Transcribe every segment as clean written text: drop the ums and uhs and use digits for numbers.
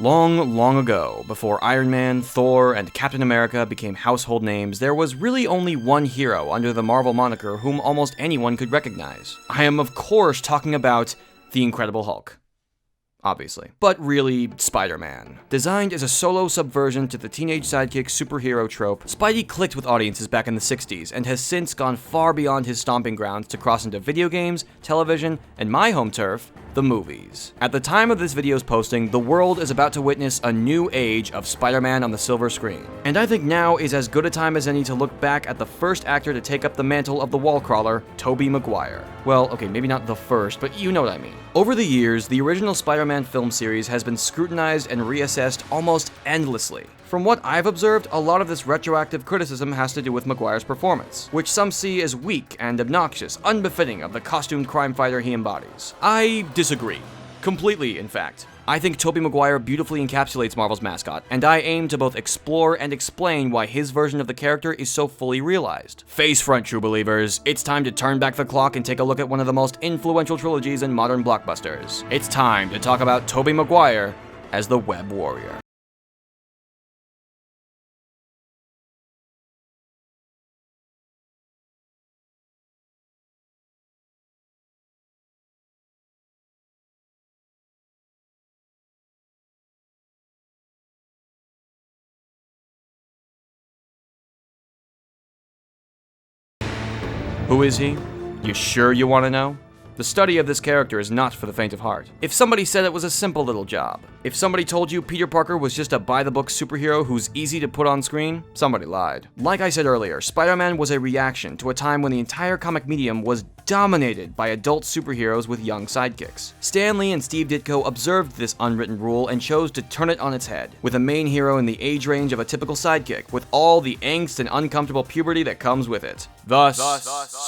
Long, long ago, before Iron Man, Thor, and Captain America became household names, there was really only one hero under the Marvel moniker whom almost anyone could recognize. I am of course talking about the Incredible Hulk. Obviously. But really, Spider-Man. Designed as a solo subversion to the teenage sidekick superhero trope, Spidey clicked with audiences back in the 60s and has since gone far beyond his stomping grounds to cross into video games, television, and my home turf, the movies. At the time of this video's posting, the world is about to witness a new age of Spider-Man on the silver screen. And I think now is as good a time as any to look back at the first actor to take up the mantle of the wallcrawler, Tobey Maguire. Well, okay, maybe not the first, but you know what I mean. Over the years, the original Spider-Man film series has been scrutinized and reassessed almost endlessly. From what I've observed, a lot of this retroactive criticism has to do with Maguire's performance, which some see as weak and obnoxious, unbefitting of the costumed crime fighter he embodies. I disagree. Completely, in fact. I think Tobey Maguire beautifully encapsulates Marvel's mascot, and I aim to both explore and explain why his version of the character is so fully realized. Face front, true believers. It's time to turn back the clock and take a look at one of the most influential trilogies in modern blockbusters. It's time to talk about Tobey Maguire as the Web Warrior. Who is he? You sure you want to know? The study of this character is not for the faint of heart. If somebody said it was a simple little job, if somebody told you Peter Parker was just a by-the-book superhero who's easy to put on screen, somebody lied. Like I said earlier, Spider-Man was a reaction to a time when the entire comic medium was dominated by adult superheroes with young sidekicks. Stan Lee and Steve Ditko observed this unwritten rule and chose to turn it on its head, with a main hero in the age range of a typical sidekick, with all the angst and uncomfortable puberty that comes with it. Thus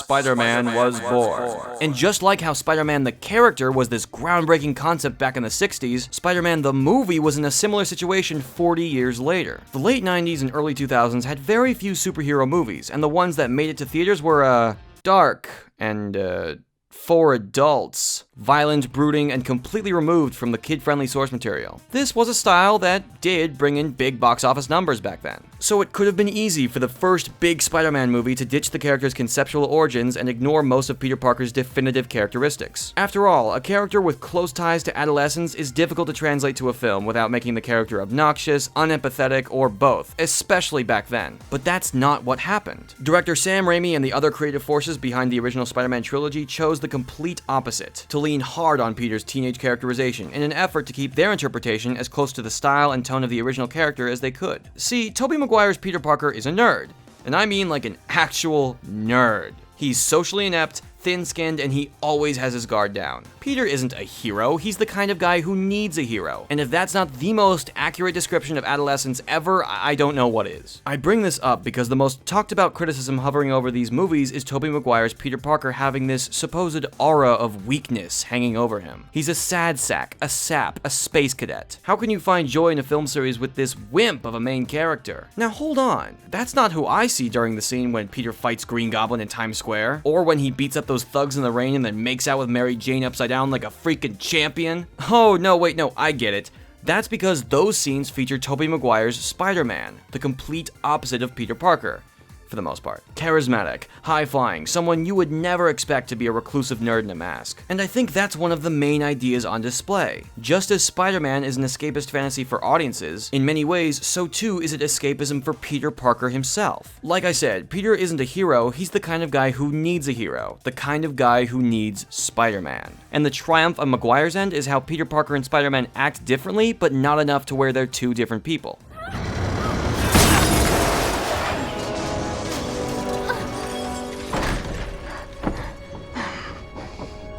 Spider-Man was born. And just like how Spider-Man the character was this groundbreaking concept back in the 60s, Spider-Man the movie was in a similar situation 40 years later. The late 90s and early 2000s had very few superhero movies, and the ones that made it to theaters were, dark and, for adults. Violent, brooding, and completely removed from the kid-friendly source material. This was a style that did bring in big box office numbers back then. So it could have been easy for the first big Spider-Man movie to ditch the character's conceptual origins and ignore most of Peter Parker's definitive characteristics. After all, a character with close ties to adolescence is difficult to translate to a film without making the character obnoxious, unempathetic, or both, especially back then. But that's not what happened. Director Sam Raimi and the other creative forces behind the original Spider-Man trilogy chose the complete opposite, to lean hard on Peter's teenage characterization in an effort to keep their interpretation as close to the style and tone of the original character as they could. See, Tobey Maguire's Peter Parker is a nerd, and I mean like an actual nerd. He's socially inept, thin-skinned, and he always has his guard down. Peter isn't a hero, he's the kind of guy who needs a hero. And if that's not the most accurate description of adolescence ever, I don't know what is. I bring this up because the most talked about criticism hovering over these movies is Tobey Maguire's Peter Parker having this supposed aura of weakness hanging over him. He's a sad sack, a sap, a space cadet. How can you find joy in a film series with this wimp of a main character? Now hold on, that's not who I see during the scene when Peter fights Green Goblin in Times Square, or when he beats up those thugs in the rain and then makes out with Mary Jane upside down like a freaking champion. Oh, no, wait, no, I get it. That's because those scenes feature Tobey Maguire's Spider-Man, the complete opposite of Peter Parker. For the most part. Charismatic, high-flying, someone you would never expect to be a reclusive nerd in a mask. And I think that's one of the main ideas on display. Just as Spider-Man is an escapist fantasy for audiences, in many ways, so too is it escapism for Peter Parker himself. Like I said, Peter isn't a hero, he's the kind of guy who needs a hero, the kind of guy who needs Spider-Man. And the triumph on Maguire's end is how Peter Parker and Spider-Man act differently, but not enough to where they're two different people.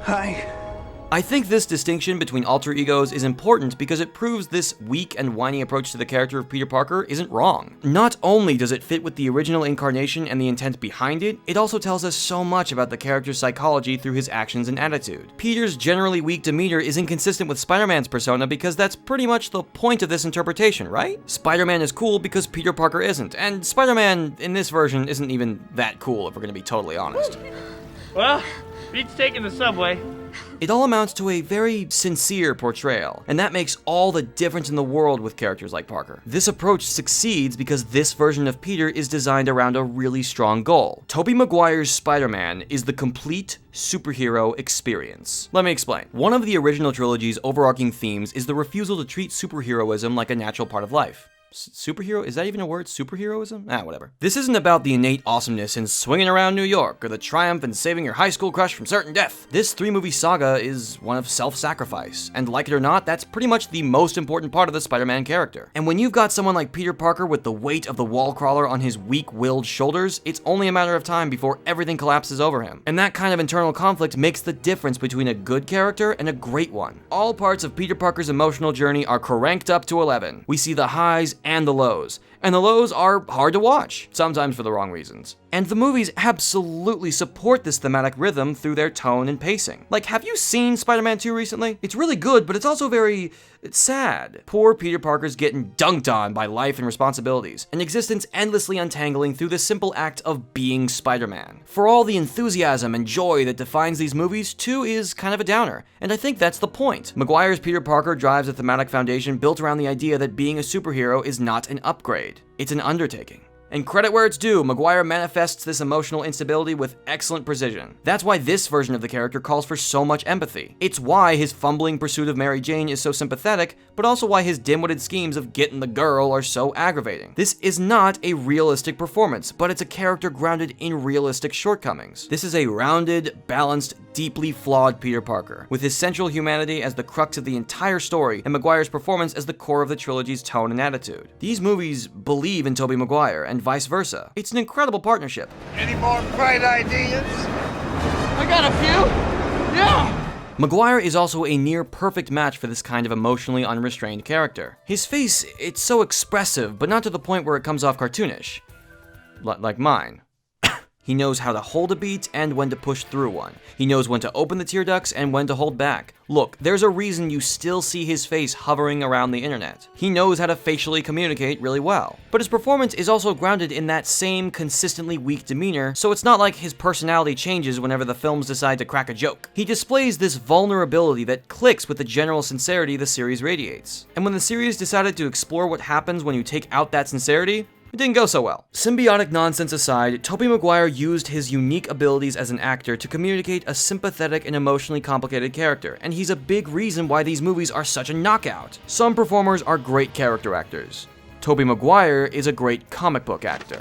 Hi. I think this distinction between alter egos is important because it proves this weak and whiny approach to the character of Peter Parker isn't wrong. Not only does it fit with the original incarnation and the intent behind it, it also tells us so much about the character's psychology through his actions and attitude. Peter's generally weak demeanor is inconsistent with Spider-Man's persona because that's pretty much the point of this interpretation, right? Spider-Man is cool because Peter Parker isn't, and Spider-Man in this version isn't even that cool if we're gonna be totally honest. Well, beats taking the subway. It all amounts to a very sincere portrayal, and that makes all the difference in the world with characters like Parker. This approach succeeds because this version of Peter is designed around a really strong goal. Tobey Maguire's Spider-Man is the complete superhero experience. Let me explain. One of the original trilogy's overarching themes is the refusal to treat superheroism like a natural part of life. Superhero? Is that even a word? Superheroism? Whatever. This isn't about the innate awesomeness in swinging around New York or the triumph in saving your high school crush from certain death. This 3-movie saga is one of self-sacrifice, and like it or not, that's pretty much the most important part of the Spider-Man character. And when you've got someone like Peter Parker with the weight of the wallcrawler on his weak-willed shoulders, it's only a matter of time before everything collapses over him. And that kind of internal conflict makes the difference between a good character and a great one. All parts of Peter Parker's emotional journey are cranked up to 11. We see the highs and the lows. And the lows are hard to watch, sometimes for the wrong reasons. And the movies absolutely support this thematic rhythm through their tone and pacing. Like, have you seen Spider-Man 2 recently? It's really good, but it's also very sad. Poor Peter Parker's getting dunked on by life and responsibilities, an existence endlessly untangling through the simple act of being Spider-Man. For all the enthusiasm and joy that defines these movies, 2 is kind of a downer, and I think that's the point. Maguire's Peter Parker drives a thematic foundation built around the idea that being a superhero is not an upgrade. It's an undertaking. And credit where it's due, Maguire manifests this emotional instability with excellent precision. That's why this version of the character calls for so much empathy. It's why his fumbling pursuit of Mary Jane is so sympathetic, but also why his dim-witted schemes of getting the girl are so aggravating. This is not a realistic performance, but it's a character grounded in realistic shortcomings. This is a rounded, balanced, deeply flawed Peter Parker, with his central humanity as the crux of the entire story and Maguire's performance as the core of the trilogy's tone and attitude. These movies believe in Tobey Maguire, and vice versa. It's an incredible partnership. Any more bright ideas? I got a few. Yeah! Maguire is also a near-perfect match for this kind of emotionally unrestrained character. His face, it's so expressive, but not to the point where it comes off cartoonish. Like mine. He knows how to hold a beat and when to push through one. He knows when to open the tear ducts and when to hold back. Look, there's a reason you still see his face hovering around the internet. He knows how to facially communicate really well. But his performance is also grounded in that same consistently weak demeanor, so it's not like his personality changes whenever the films decide to crack a joke. He displays this vulnerability that clicks with the general sincerity the series radiates. And when the series decided to explore what happens when you take out that sincerity, it didn't go so well. Symbiotic nonsense aside, Tobey Maguire used his unique abilities as an actor to communicate a sympathetic and emotionally complicated character, and he's a big reason why these movies are such a knockout. Some performers are great character actors. Tobey Maguire is a great comic book actor.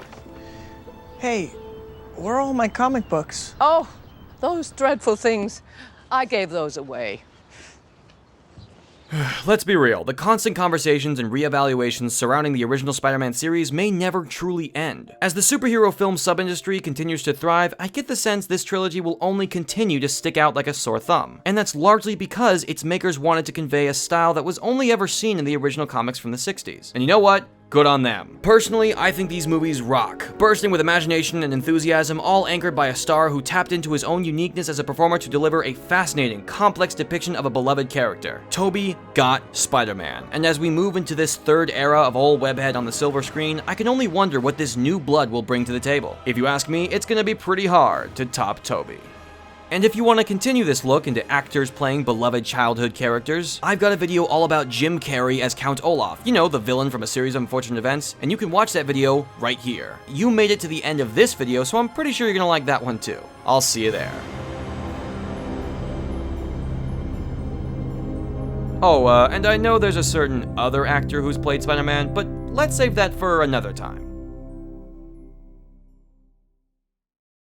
Hey, where are all my comic books? Oh, those dreadful things. I gave those away. Let's be real, the constant conversations and reevaluations surrounding the original Spider-Man series may never truly end. As the superhero film sub-industry continues to thrive, I get the sense this trilogy will only continue to stick out like a sore thumb. And that's largely because its makers wanted to convey a style that was only ever seen in the original comics from the 60s. And you know what? Good on them. Personally, I think these movies rock, bursting with imagination and enthusiasm, all anchored by a star who tapped into his own uniqueness as a performer to deliver a fascinating, complex depiction of a beloved character. Tobey got Spider-Man, and as we move into this third era of old Webhead on the silver screen, I can only wonder what this new blood will bring to the table. If you ask me, it's gonna be pretty hard to top Tobey. And if you want to continue this look into actors playing beloved childhood characters, I've got a video all about Jim Carrey as Count Olaf, you know, the villain from A Series of Unfortunate Events, and you can watch that video right here. You made it to the end of this video, so I'm pretty sure you're gonna like that one too. I'll see you there. Oh, and I know there's a certain other actor who's played Spider-Man, but let's save that for another time.